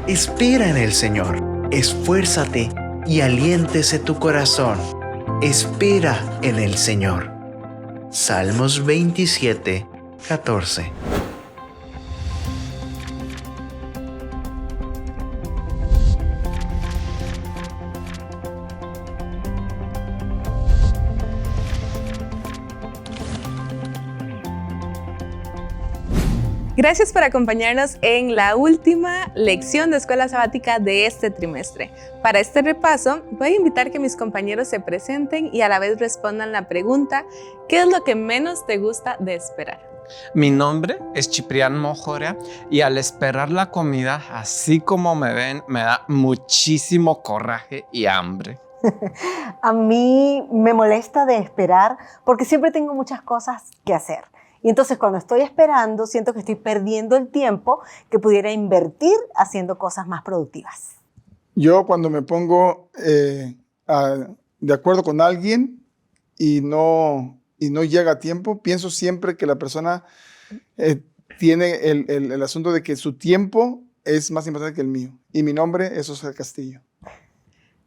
Espera en el Señor, esfuérzate y aliéntese tu corazón. Espera en el Señor. Salmos 27, 14. Gracias por acompañarnos en la última lección de escuela sabática de este trimestre. Para este repaso, voy a invitar que mis compañeros se presenten y a la vez respondan la pregunta: ¿qué es lo que menos te gusta de esperar? Mi nombre es Ciprián Mojora y al esperar la comida, así como me ven, me da muchísimo coraje y hambre. A mí me molesta de esperar porque siempre tengo muchas cosas que hacer. Y entonces cuando estoy esperando, siento que estoy perdiendo el tiempo que pudiera invertir haciendo cosas más productivas. Yo cuando me pongo de acuerdo con alguien y no llega a tiempo, pienso siempre que la persona tiene el asunto de que su tiempo es más importante que el mío. Y mi nombre es Oscar Castillo.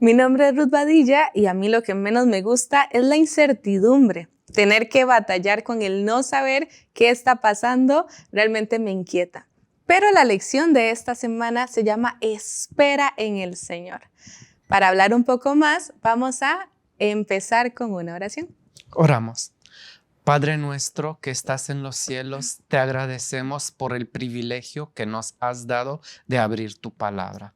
Mi nombre es Ruth Badilla y a mí lo que menos me gusta es la incertidumbre. Tener que batallar con el no saber qué está pasando realmente me inquieta. Pero la lección de esta semana se llama Espera en el Señor. Para hablar un poco más, vamos a empezar con una oración. Oramos. Padre nuestro que estás en los cielos, te agradecemos por el privilegio que nos has dado de abrir tu palabra.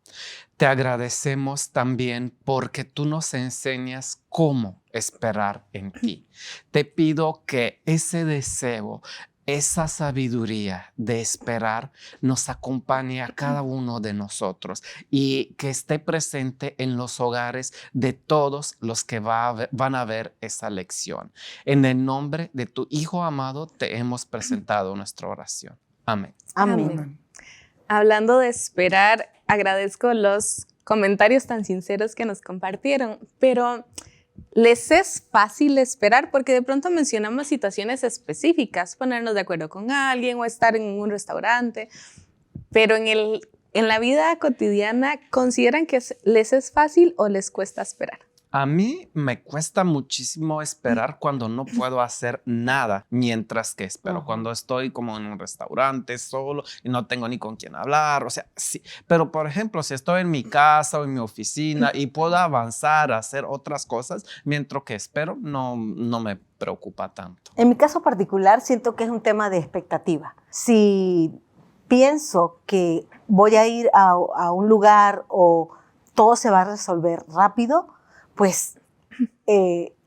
Te agradecemos también porque tú nos enseñas cómo esperar en ti. Te pido que ese deseo, esa sabiduría de esperar nos acompañe a cada uno de nosotros y que esté presente en los hogares de todos los que van a ver esa lección. En el nombre de tu Hijo amado te hemos presentado nuestra oración. Amén. Amén. Hablando de esperar, agradezco los comentarios tan sinceros que nos compartieron, pero ¿les es fácil esperar? Porque de pronto mencionamos situaciones específicas, ponernos de acuerdo con alguien o estar en un restaurante, pero en la vida cotidiana, ¿consideran que les es fácil o les cuesta esperar? A mí me cuesta muchísimo esperar cuando no puedo hacer nada mientras que espero. Cuando estoy como en un restaurante solo y no tengo ni con quién hablar, o sea, sí. Pero, por ejemplo, si estoy en mi casa o en mi oficina y puedo avanzar a hacer otras cosas mientras que espero, no me preocupa tanto. En mi caso particular, siento que es un tema de expectativa. Si pienso que voy a ir a un lugar o todo se va a resolver rápido, pues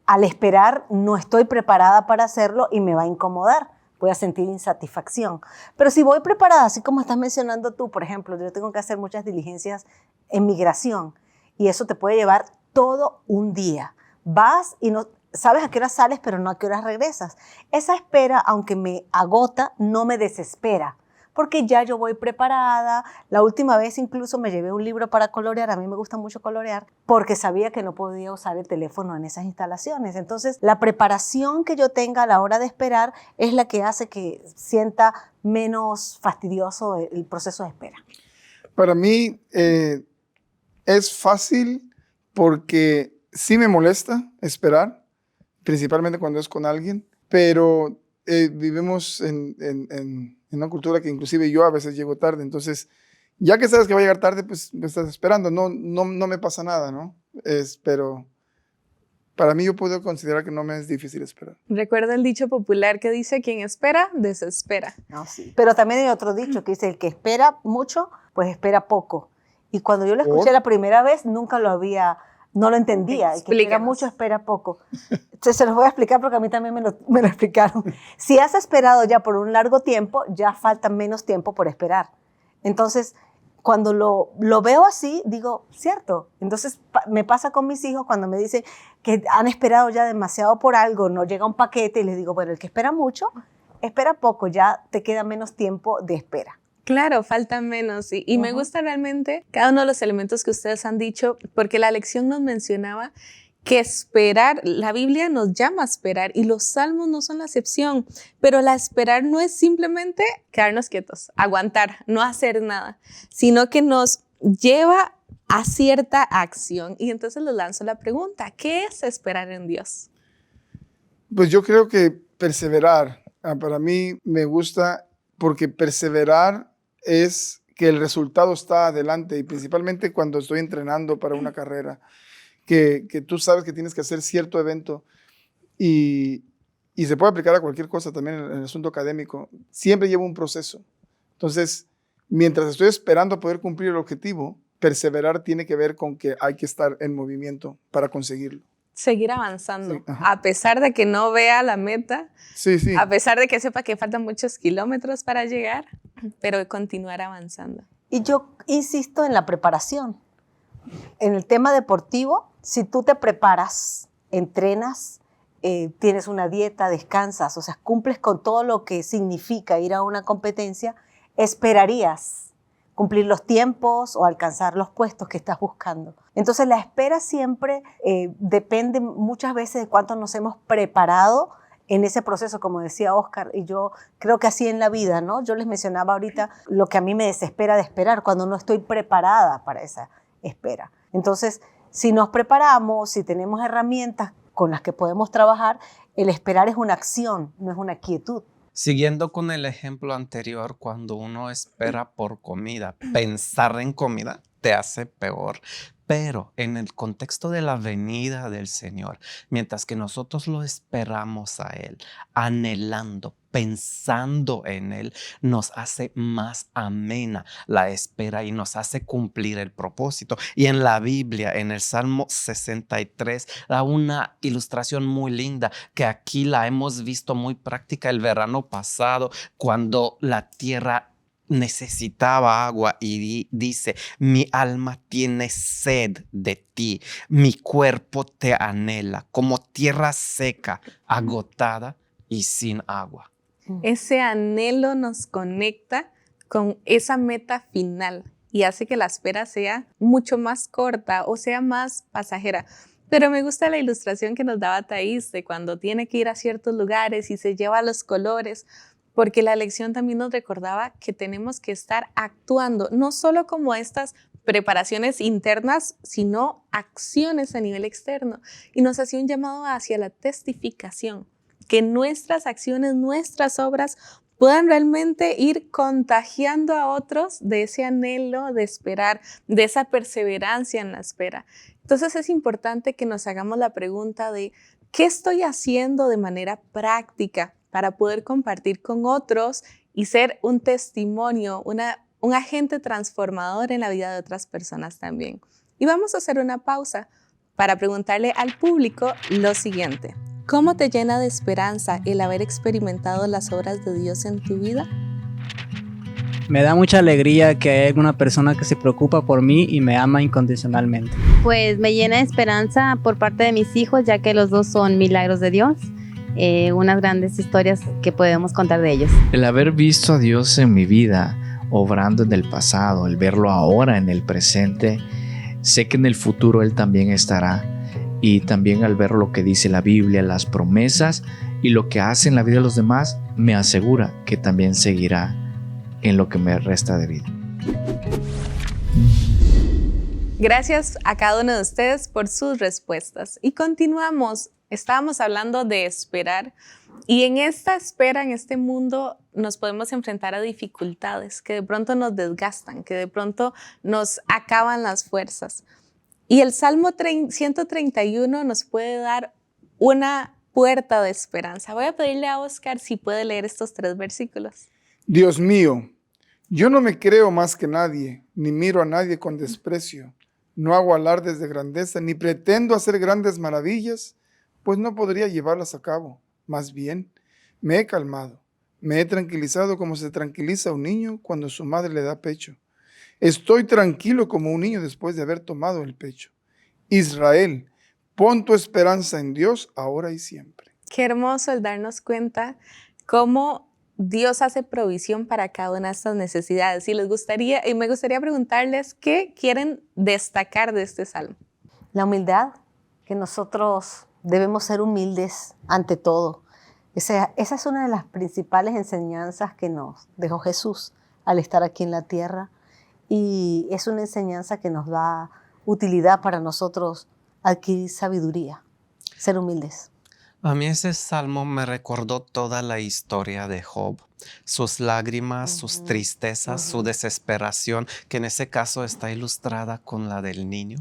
al esperar no estoy preparada para hacerlo y me va a incomodar, voy a sentir insatisfacción. Pero si voy preparada, así como estás mencionando tú, por ejemplo, yo tengo que hacer muchas diligencias en migración y eso te puede llevar todo un día. Vas y no sabes a qué hora sales, pero no a qué hora regresas. Esa espera, aunque me agota, no me desespera, porque ya yo voy preparada. La última vez incluso me llevé un libro para colorear, a mí me gusta mucho colorear, porque sabía que no podía usar el teléfono en esas instalaciones. Entonces, la preparación que yo tenga a la hora de esperar es la que hace que sienta menos fastidioso el proceso de espera. Para mí es fácil porque sí me molesta esperar, principalmente cuando es con alguien, pero vivimos en una cultura que inclusive yo a veces llego tarde, entonces ya que sabes que va a llegar tarde, pues me estás esperando, no me pasa nada, ¿no? Pero para mí yo puedo considerar que no me es difícil esperar. Recuerdo el dicho popular que dice: quien espera, desespera. No, sí. Pero también hay otro dicho que dice: el que espera mucho, pues espera poco. Y cuando yo lo escuché la primera vez, nunca no lo entendía. El que espera mucho, espera poco. Entonces se los voy a explicar porque a mí también me lo explicaron. Si has esperado ya por un largo tiempo, ya falta menos tiempo por esperar. Entonces, cuando lo veo así, digo, cierto. Entonces me pasa con mis hijos cuando me dicen que han esperado ya demasiado por algo, no llega un paquete, y les digo, bueno, el que espera mucho, espera poco, ya te queda menos tiempo de espera. Claro, falta menos y me gusta realmente cada uno de los elementos que ustedes han dicho, porque la lección nos mencionaba que esperar, la Biblia nos llama a esperar y los salmos no son la excepción, pero la esperar no es simplemente quedarnos quietos, aguantar, no hacer nada, sino que nos lleva a cierta acción. Y entonces les lanzo la pregunta, ¿qué es esperar en Dios? Pues yo creo que perseverar, para mí me gusta porque perseverar es que el resultado está adelante y principalmente cuando estoy entrenando para una carrera, que tú sabes que tienes que hacer cierto evento y se puede aplicar a cualquier cosa también en el asunto académico, siempre lleva un proceso. Entonces, mientras estoy esperando a poder cumplir el objetivo, perseverar tiene que ver con que hay que estar en movimiento para conseguirlo. Seguir avanzando, Sí, ajá. a pesar de que no vea la meta, Sí, sí. a pesar de que sepa que faltan muchos kilómetros para llegar, pero continuar avanzando. Y yo insisto en la preparación. En el tema deportivo, si tú te preparas, entrenas, tienes una dieta, descansas, o sea, cumples con todo lo que significa ir a una competencia, esperarías cumplir los tiempos o alcanzar los puestos que estás buscando. Entonces, la espera siempre depende muchas veces de cuánto nos hemos preparado en ese proceso, como decía Oscar, y yo creo que así en la vida, ¿no? Yo les mencionaba ahorita lo que a mí me desespera de esperar, cuando no estoy preparada para esa espera. Entonces, si nos preparamos, si tenemos herramientas con las que podemos trabajar, el esperar es una acción, no es una quietud. Siguiendo con el ejemplo anterior, cuando uno espera por comida, pensar en comida te hace peor. Pero en el contexto de la venida del Señor, mientras que nosotros lo esperamos a Él, anhelando, pensando en Él, nos hace más amena la espera y nos hace cumplir el propósito. Y en la Biblia, en el Salmo 63, da una ilustración muy linda que aquí la hemos visto muy práctica el verano pasado, cuando la tierra necesitaba agua y dice: mi alma tiene sed de ti, mi cuerpo te anhela, como tierra seca, agotada y sin agua. Ese anhelo nos conecta con esa meta final y hace que la espera sea mucho más corta o sea más pasajera. Pero me gusta la ilustración que nos daba Thais de cuando tiene que ir a ciertos lugares y se lleva los colores, porque la lección también nos recordaba que tenemos que estar actuando, no solo como estas preparaciones internas, sino acciones a nivel externo. Y nos hacía un llamado hacia la testificación, que nuestras acciones, nuestras obras puedan realmente ir contagiando a otros de ese anhelo de esperar, de esa perseverancia en la espera. Entonces es importante que nos hagamos la pregunta de ¿qué estoy haciendo de manera práctica para poder compartir con otros y ser un testimonio, un agente transformador en la vida de otras personas también? Y vamos a hacer una pausa para preguntarle al público lo siguiente. ¿Cómo te llena de esperanza el haber experimentado las obras de Dios en tu vida? Me da mucha alegría que hay alguna persona que se preocupa por mí y me ama incondicionalmente. Pues me llena de esperanza por parte de mis hijos, ya que los dos son milagros de Dios. Unas grandes historias que podemos contar de ellos. El haber visto a Dios en mi vida, obrando en el pasado, el verlo ahora en el presente, sé que en el futuro Él también estará. Y también al ver lo que dice la Biblia, las promesas y lo que hace en la vida de los demás, me asegura que también seguirá en lo que me resta de vida. Gracias a cada uno de ustedes por sus respuestas. Y continuamos. Estábamos hablando de esperar y en esta espera, en este mundo, nos podemos enfrentar a dificultades que de pronto nos desgastan, que de pronto nos acaban las fuerzas. Y el Salmo 131 nos puede dar una puerta de esperanza. Voy a pedirle a Oscar si puede leer estos 3 versículos. Dios mío, yo no me creo más que nadie, ni miro a nadie con desprecio. No hago alardes de grandeza, ni pretendo hacer grandes maravillas, pues no podría llevarlas a cabo. Más bien, me he calmado, me he tranquilizado como se tranquiliza un niño cuando su madre le da pecho. Estoy tranquilo como un niño después de haber tomado el pecho. Israel, pon tu esperanza en Dios ahora y siempre. Qué hermoso el darnos cuenta cómo Dios hace provisión para cada una de estas necesidades. Y me gustaría preguntarles qué quieren destacar de este salmo. La humildad, que nosotros debemos ser humildes ante todo. Esa es una de las principales enseñanzas que nos dejó Jesús al estar aquí en la tierra. y es una enseñanza que nos da utilidad para nosotros adquirir sabiduría, ser humildes. A mí ese salmo me recordó toda la historia de Job, sus lágrimas, sus tristezas, su desesperación, que en ese caso está ilustrada con la del niño,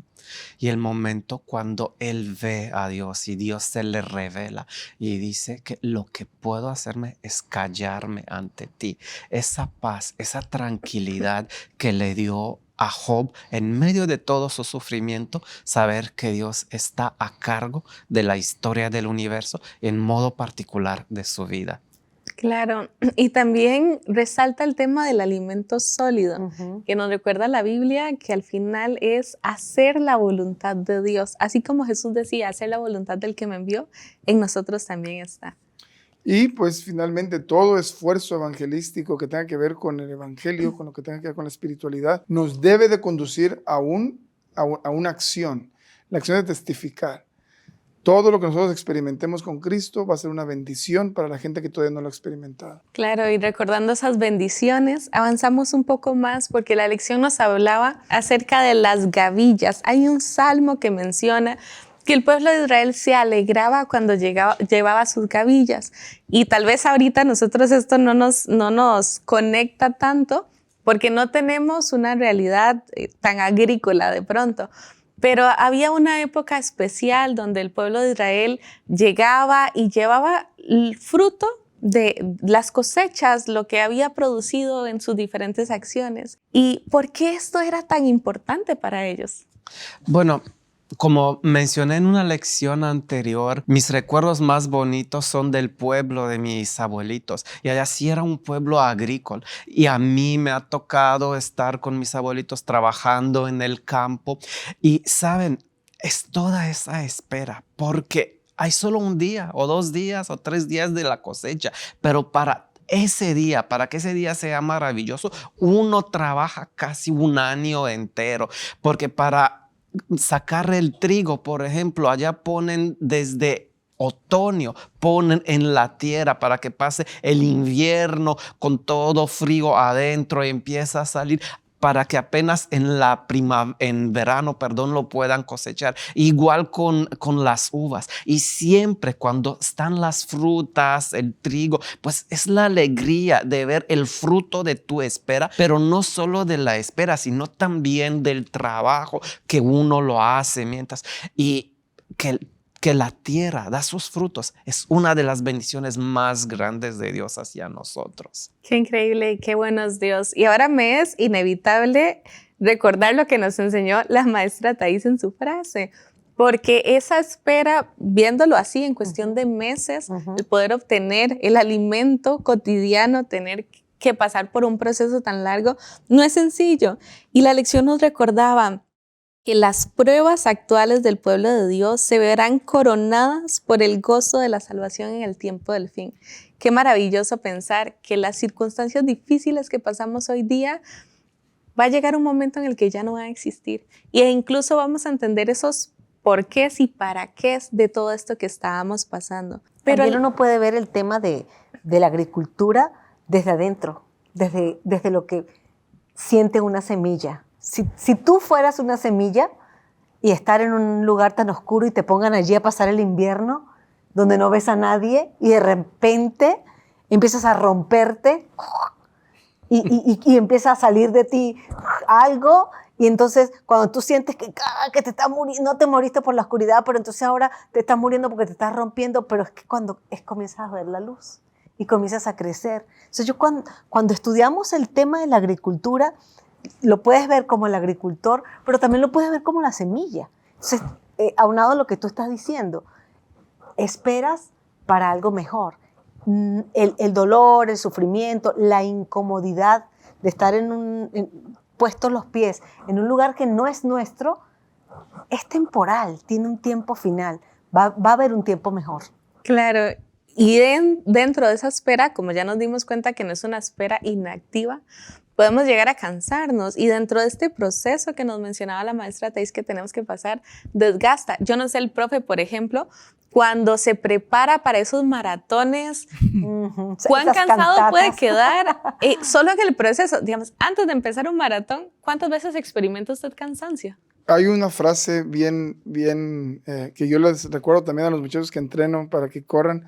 y el momento cuando él ve a Dios y Dios se le revela y dice que lo que puedo hacerme es callarme ante ti. Esa paz, esa tranquilidad que le dio a Job en medio de todo su sufrimiento, saber que Dios está a cargo de la historia del universo, en modo particular de su vida. Claro, y también resalta el tema del alimento sólido, que nos recuerda la Biblia que al final es hacer la voluntad de Dios. Así como Jesús decía, hacer la voluntad del que me envió, en nosotros también está. Y pues finalmente todo esfuerzo evangelístico que tenga que ver con el evangelio, con lo que tenga que ver con la espiritualidad, nos debe de conducir a una acción, la acción de testificar. Todo lo que nosotros experimentemos con Cristo va a ser una bendición para la gente que todavía no lo ha experimentado. Claro, y recordando esas bendiciones, avanzamos un poco más porque la lección nos hablaba acerca de las gavillas. Hay un salmo que menciona que el pueblo de Israel se alegraba cuando llevaba sus gavillas. Y tal vez ahorita nosotros esto no nos conecta tanto porque no tenemos una realidad tan agrícola de pronto. Pero había una época especial donde el pueblo de Israel llegaba y llevaba el fruto de las cosechas, lo que había producido en sus diferentes acciones. ¿Y por qué esto era tan importante para ellos? Bueno, como mencioné en una lección anterior, mis recuerdos más bonitos son del pueblo de mis abuelitos. Y allá sí era un pueblo agrícola. Y a mí me ha tocado estar con mis abuelitos trabajando en el campo. Y saben, es toda esa espera, porque hay solo un día o 2 días o 3 días de la cosecha. Pero para ese día, para que ese día sea maravilloso, uno trabaja casi un año entero. Porque para sacar el trigo, por ejemplo, allá ponen desde otoño, ponen en la tierra para que pase el invierno con todo frío adentro y empieza a salir para que apenas en verano, lo puedan cosechar. Igual con las uvas. Y siempre cuando están las frutas, el trigo, pues es la alegría de ver el fruto de tu espera, pero no solo de la espera, sino también del trabajo que uno lo hace mientras. Y que la tierra da sus frutos es una de las bendiciones más grandes de Dios hacia nosotros. Qué increíble y qué bueno es Dios. Y ahora me es inevitable recordar lo que nos enseñó la maestra Thais en su frase, porque esa espera, viéndolo así en cuestión de meses, el poder obtener el alimento cotidiano, tener que pasar por un proceso tan largo, no es sencillo. Y la lección nos recordaba que las pruebas actuales del pueblo de Dios se verán coronadas por el gozo de la salvación en el tiempo del fin. Qué maravilloso pensar que las circunstancias difíciles que pasamos hoy día va a llegar un momento en el que ya no van a existir. E incluso vamos a entender esos porqués y para qué de todo esto que estábamos pasando. Pero también uno puede ver el tema de la agricultura desde adentro, desde lo que siente una semilla. Si tú fueras una semilla y estar en un lugar tan oscuro y te pongan allí a pasar el invierno, donde no ves a nadie y de repente empiezas a romperte y empieza a salir de ti algo, y entonces cuando tú sientes que te estás muriendo, no te moriste por la oscuridad, pero entonces ahora te estás muriendo porque te estás rompiendo, pero es que comienzas a ver la luz y comienzas a crecer. Entonces yo cuando estudiamos el tema de la agricultura, lo puedes ver como el agricultor, pero también lo puedes ver como la semilla. Entonces, aunado a lo que tú estás diciendo, esperas para algo mejor. El dolor, el sufrimiento, la incomodidad de estar puestos los pies en un lugar que no es nuestro, es temporal, tiene un tiempo final. Va a haber un tiempo mejor. Claro. Y dentro de esa espera, como ya nos dimos cuenta que no es una espera inactiva, podemos llegar a cansarnos, y dentro de este proceso que nos mencionaba la maestra Thais que tenemos que pasar, desgasta. Yo no sé el profe, por ejemplo, cuando se prepara para esos maratones, ¿cuán Esas cansado cantatas. puede quedar? Solo en el proceso, digamos, antes de empezar un maratón, ¿cuántas veces experimenta usted cansancio? Hay una frase bien, que yo les recuerdo también a los muchachos que entreno para que corran,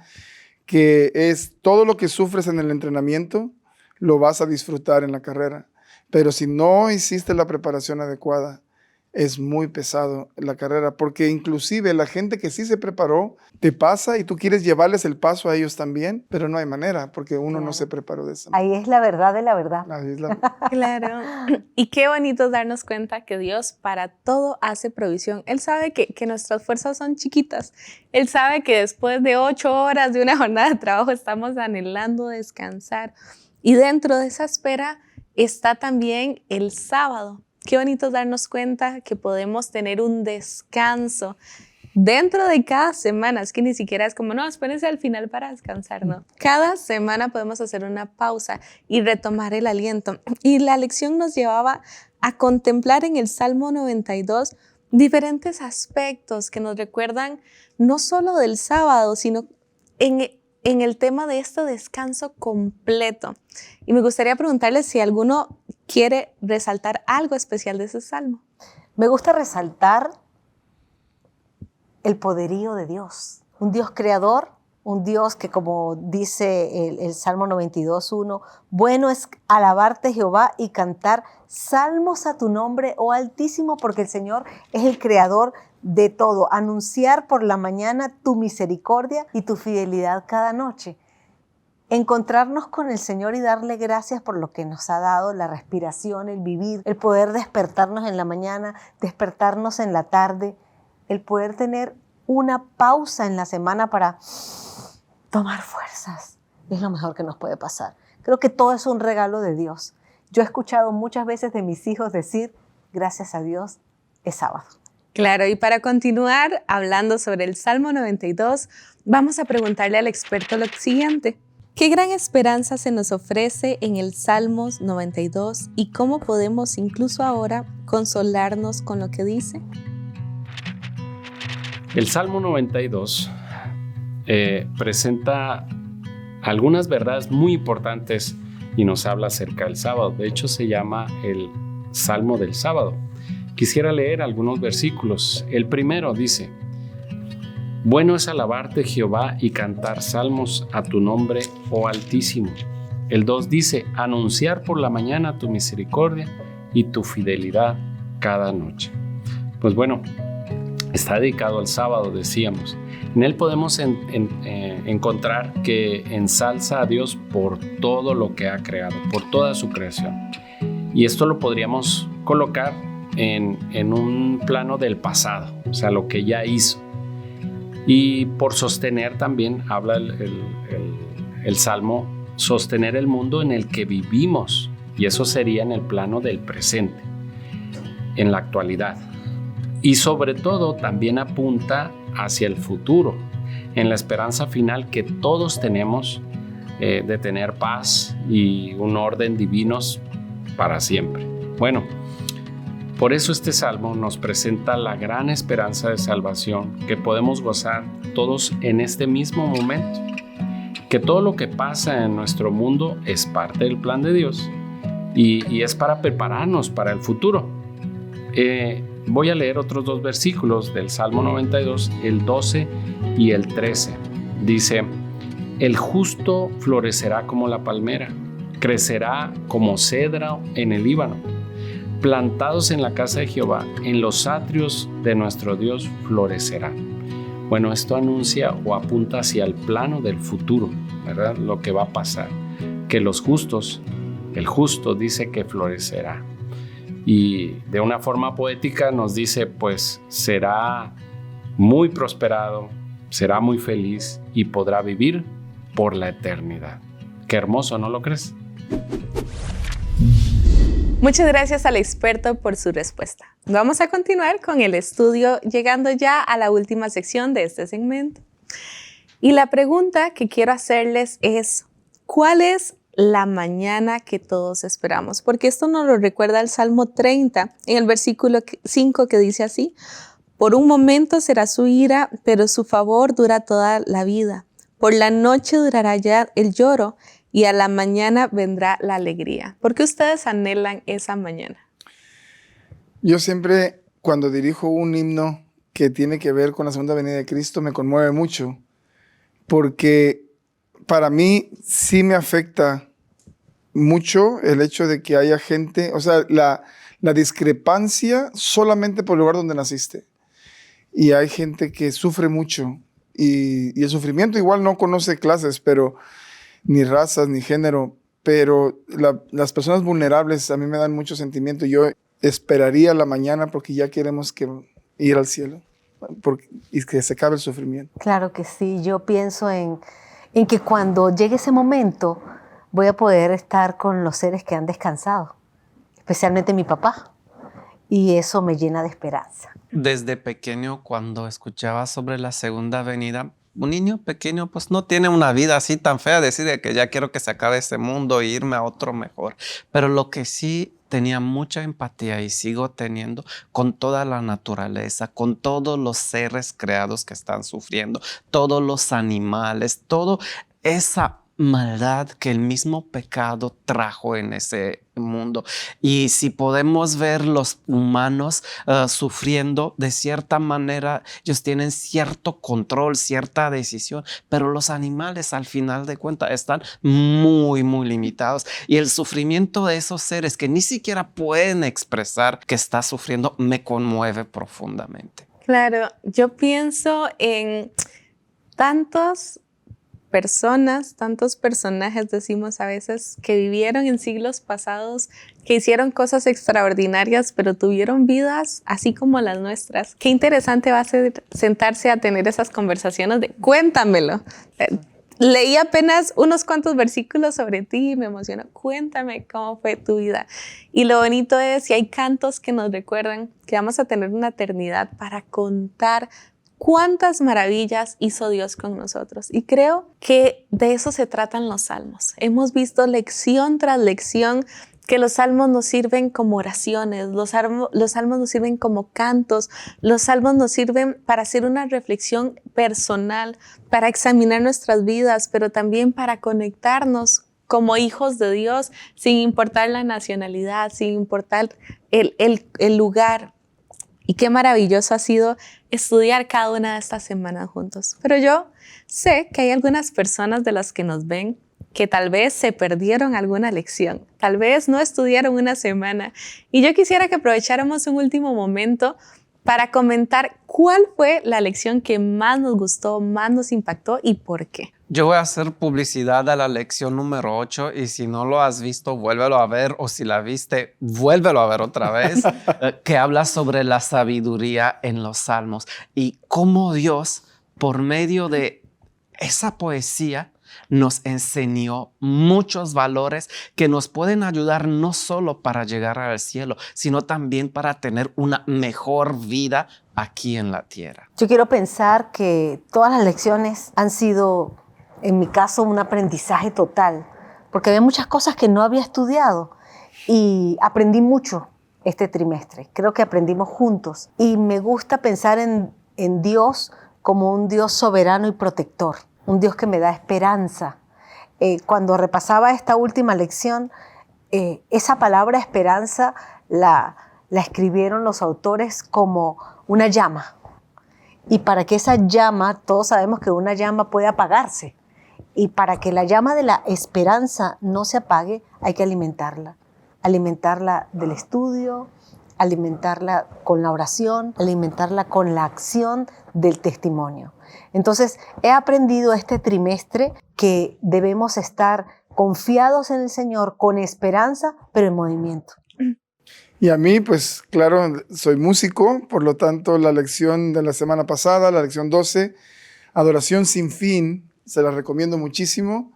que es todo lo que sufres en el entrenamiento, lo vas a disfrutar en la carrera. Pero si no hiciste la preparación adecuada, es muy pesado la carrera, porque inclusive la gente que sí se preparó, te pasa y tú quieres llevarles el paso a ellos también, pero no hay manera, porque uno no se preparó de esa manera. Ahí es la verdad de la verdad. Ahí es la- Claro. Y qué bonito es darnos cuenta que Dios para todo hace provisión. Él sabe que nuestras fuerzas son chiquitas. Él sabe que después de 8 horas de una jornada de trabajo estamos anhelando descansar. Y dentro de esa espera está también el sábado. Qué bonito es darnos cuenta que podemos tener un descanso dentro de cada semana. Es que ni siquiera es como, no, espérense al final para descansar, ¿no? Cada semana podemos hacer una pausa y retomar el aliento. Y la lección nos llevaba a contemplar en el Salmo 92 diferentes aspectos que nos recuerdan no solo del sábado, sino en el tema de este descanso completo. Y me gustaría preguntarles si alguno quiere resaltar algo especial de ese salmo. Me gusta resaltar el poderío de Dios. Un Dios creador, un Dios que, como dice el Salmo 92:1, bueno es alabarte, Jehová, y cantar salmos a tu nombre, oh Altísimo, porque el Señor es el creador de todo. Anunciar por la mañana tu misericordia y tu fidelidad cada noche. Encontrarnos con el Señor y darle gracias por lo que nos ha dado, la respiración, el vivir, el poder despertarnos en la mañana, despertarnos en la tarde, el poder tener una pausa en la semana para tomar fuerzas. Es lo mejor que nos puede pasar. Creo que todo es un regalo de Dios. Yo he escuchado muchas veces de mis hijos decir, gracias a Dios, es sábado. Claro, y para continuar hablando sobre el Salmo 92, vamos a preguntarle al experto lo siguiente. ¿Qué gran esperanza se nos ofrece en el Salmos 92 y cómo podemos incluso ahora consolarnos con lo que dice? El Salmo 92 presenta algunas verdades muy importantes y nos habla acerca del sábado. De hecho, se llama el Salmo del sábado. Quisiera leer algunos versículos. El primero dice: bueno es alabarte, Jehová, y cantar salmos a tu nombre, oh Altísimo. El 2 dice: anunciar por la mañana tu misericordia y tu fidelidad cada noche. Pues bueno, está dedicado al sábado, decíamos. En él podemos encontrar que ensalza a Dios por todo lo que ha creado, por toda su creación. Y esto lo podríamos colocar en un plano del pasado, o sea, lo que ya hizo. Y por sostener también, habla el Salmo, sostener el mundo en el que vivimos, y eso sería en el plano del presente, en la actualidad. Y sobre todo también apunta hacia el futuro, en la esperanza final que todos tenemos de tener paz y un orden divinos para siempre. Bueno, por eso este salmo nos presenta la gran esperanza de salvación que podemos gozar todos en este mismo momento. Que todo lo que pasa en nuestro mundo es parte del plan de Dios y es para prepararnos para el futuro. Voy a leer otros 2 versículos del Salmo 92, el 12 y el 13. Dice: el justo florecerá como la palmera, crecerá como cedro en el Líbano. Plantados en la casa de Jehová, en los atrios de nuestro Dios florecerán. Bueno, esto anuncia o apunta hacia el plano del futuro, ¿verdad? Lo que va a pasar. Que los justos, el justo dice que florecerá. Y de una forma poética nos dice, pues será muy prosperado, será muy feliz y podrá vivir por la eternidad. Qué hermoso, ¿no lo crees? Muchas gracias al experto por su respuesta. Vamos a continuar con el estudio, llegando ya a la última sección de este segmento. Y la pregunta que quiero hacerles es, ¿cuál es la mañana que todos esperamos? Porque esto nos lo recuerda el Salmo 30, en el versículo 5, que dice así: Por un momento será su ira, pero su favor dura toda la vida. Por la noche durará ya el lloro y a la mañana vendrá la alegría. ¿Por qué ustedes anhelan esa mañana? Yo siempre, cuando dirijo un himno que tiene que ver con la segunda venida de Cristo, me conmueve mucho, porque para mí sí me afecta mucho el hecho de que haya gente, o sea, la discrepancia solamente por el lugar donde naciste. Y hay gente que sufre mucho, y el sufrimiento igual no conoce clases, pero ni razas, ni género, pero las personas vulnerables a mí me dan mucho sentimiento. Yo esperaría la mañana porque ya queremos ir al cielo y que se acabe el sufrimiento. Claro que sí, yo pienso en que cuando llegue ese momento voy a poder estar con los seres que han descansado, especialmente mi papá, y eso me llena de esperanza. Desde pequeño, cuando escuchaba sobre la segunda venida, un niño pequeño pues no tiene una vida así tan fea, decir que ya quiero que se acabe este mundo e irme a otro mejor. Pero lo que sí tenía mucha empatía y sigo teniendo con toda la naturaleza, con todos los seres creados que están sufriendo, todos los animales, toda esa maldad que el mismo pecado trajo en ese mundo. Y si podemos ver los humanos sufriendo, de cierta manera ellos tienen cierto control, cierta decisión, pero los animales al final de cuentas están muy, muy limitados. Y el sufrimiento de esos seres que ni siquiera pueden expresar que está sufriendo me conmueve profundamente. Claro, yo pienso en tantos personajes, decimos a veces, que vivieron en siglos pasados, que hicieron cosas extraordinarias, pero tuvieron vidas así como las nuestras. Qué interesante va a ser sentarse a tener esas conversaciones de cuéntamelo. Leí apenas unos cuantos versículos sobre ti y me emocionó. Cuéntame cómo fue tu vida. Y lo bonito es que hay cantos que nos recuerdan que vamos a tener una eternidad para contar cuántas maravillas hizo Dios con nosotros. Y creo que de eso se tratan los salmos. Hemos visto lección tras lección que los salmos nos sirven como oraciones, los salmos nos sirven como cantos, los salmos nos sirven para hacer una reflexión personal, para examinar nuestras vidas, pero también para conectarnos como hijos de Dios, sin importar la nacionalidad, sin importar el lugar. Y qué maravilloso ha sido estudiar cada una de estas semanas juntos. Pero yo sé que hay algunas personas de las que nos ven que tal vez se perdieron alguna lección, tal vez no estudiaron una semana. Y yo quisiera que aprovecháramos un último momento para comentar cuál fue la lección que más nos gustó, más nos impactó y por qué. Yo voy a hacer publicidad a la lección número 8 y si no lo has visto, vuélvelo a ver, o si la viste, vuélvelo a ver otra vez, que habla sobre la sabiduría en los salmos y cómo Dios, por medio de esa poesía, nos enseñó muchos valores que nos pueden ayudar no solo para llegar al cielo, sino también para tener una mejor vida aquí en la tierra. Yo quiero pensar que todas las lecciones han sido, en mi caso, un aprendizaje total, porque había muchas cosas que no había estudiado y aprendí mucho este trimestre. Creo que aprendimos juntos y me gusta pensar en Dios como un Dios soberano y protector, un Dios que me da esperanza. Cuando repasaba esta última lección, esa palabra esperanza la escribieron los autores como una llama. Y para que esa llama, todos sabemos que una llama puede apagarse. Y para que la llama de la esperanza no se apague, hay que alimentarla. Alimentarla del estudio, alimentarla con la oración, alimentarla con la acción del testimonio. Entonces, he aprendido este trimestre que debemos estar confiados en el Señor, con esperanza, pero en movimiento. Y a mí, pues claro, soy músico, por lo tanto la lección de la semana pasada, la lección 12, Adoración sin fin, se la recomiendo muchísimo.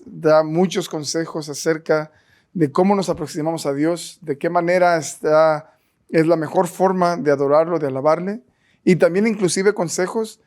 Da muchos consejos acerca de cómo nos aproximamos a Dios, de qué manera es la mejor forma de adorarlo, de alabarle, y también inclusive consejos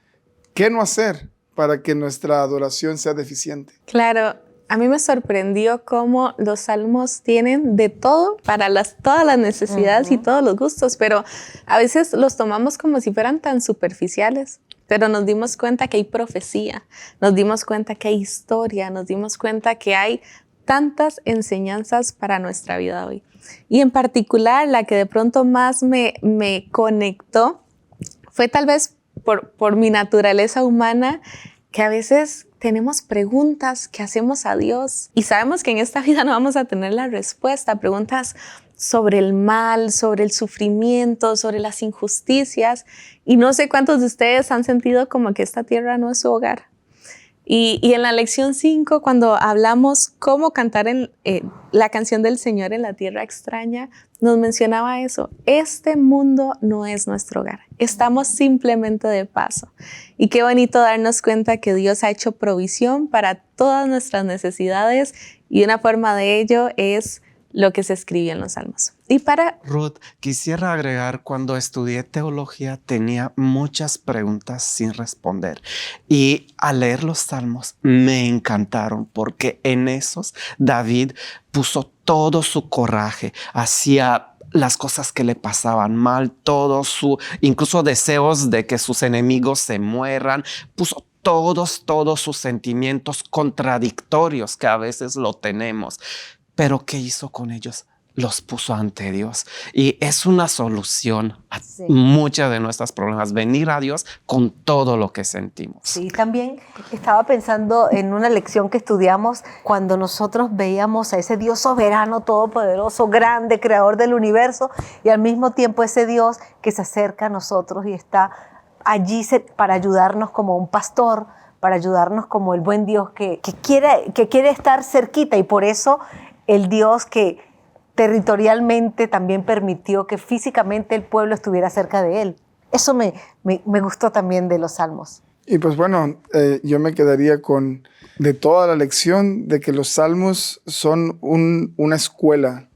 qué no hacer para que nuestra adoración sea deficiente. Claro, a mí me sorprendió cómo los salmos tienen de todo para todas las necesidades y todos los gustos, pero a veces los tomamos como si fueran tan superficiales. Pero nos dimos cuenta que hay profecía, nos dimos cuenta que hay historia, nos dimos cuenta que hay tantas enseñanzas para nuestra vida hoy. Y en particular, la que de pronto más me conectó fue tal vez por mi naturaleza humana, que a veces tenemos preguntas que hacemos a Dios y sabemos que en esta vida no vamos a tener la respuesta, preguntas sobre el mal, sobre el sufrimiento, sobre las injusticias, y no sé cuántos de ustedes han sentido como que esta tierra no es su hogar. Y en la lección 5, cuando hablamos cómo cantar la canción del Señor en la tierra extraña, nos mencionaba eso. Este mundo no es nuestro hogar. Estamos simplemente de paso. Y qué bonito darnos cuenta que Dios ha hecho provisión para todas nuestras necesidades, y una forma de ello es lo que se escribió en los Salmos. Y para Ruth, quisiera agregar, cuando estudié teología tenía muchas preguntas sin responder, y al leer los Salmos me encantaron, porque en esos David puso todo su coraje hacia las cosas que le pasaban mal, incluso deseos de que sus enemigos se mueran, puso todos sus sentimientos contradictorios que a veces lo tenemos. Pero ¿qué hizo con ellos? Los puso ante Dios. Y es una solución a muchos de nuestros problemas, venir a Dios con todo lo que sentimos. Sí, también estaba pensando en una lección que estudiamos cuando nosotros veíamos a ese Dios soberano, todopoderoso, grande, creador del universo, y al mismo tiempo ese Dios que se acerca a nosotros y está allí para ayudarnos como un pastor, para ayudarnos como el buen Dios que quiere estar cerquita, y por eso el Dios que territorialmente también permitió que físicamente el pueblo estuviera cerca de él. Eso me gustó también de los Salmos. Y pues bueno, yo me quedaría de toda la lección, de que los Salmos son una escuela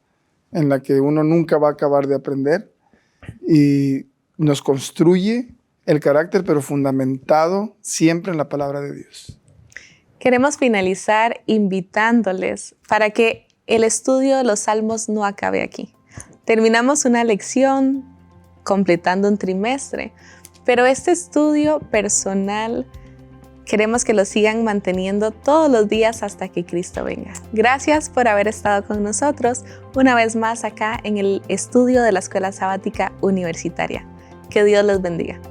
en la que uno nunca va a acabar de aprender, y nos construye el carácter, pero fundamentado siempre en la palabra de Dios. Queremos finalizar invitándoles para que el estudio de los Salmos no acabe aquí. Terminamos una lección completando un trimestre, pero este estudio personal queremos que lo sigan manteniendo todos los días hasta que Cristo venga. Gracias por haber estado con nosotros una vez más acá en el estudio de la Escuela Sabática Universitaria. Que Dios los bendiga.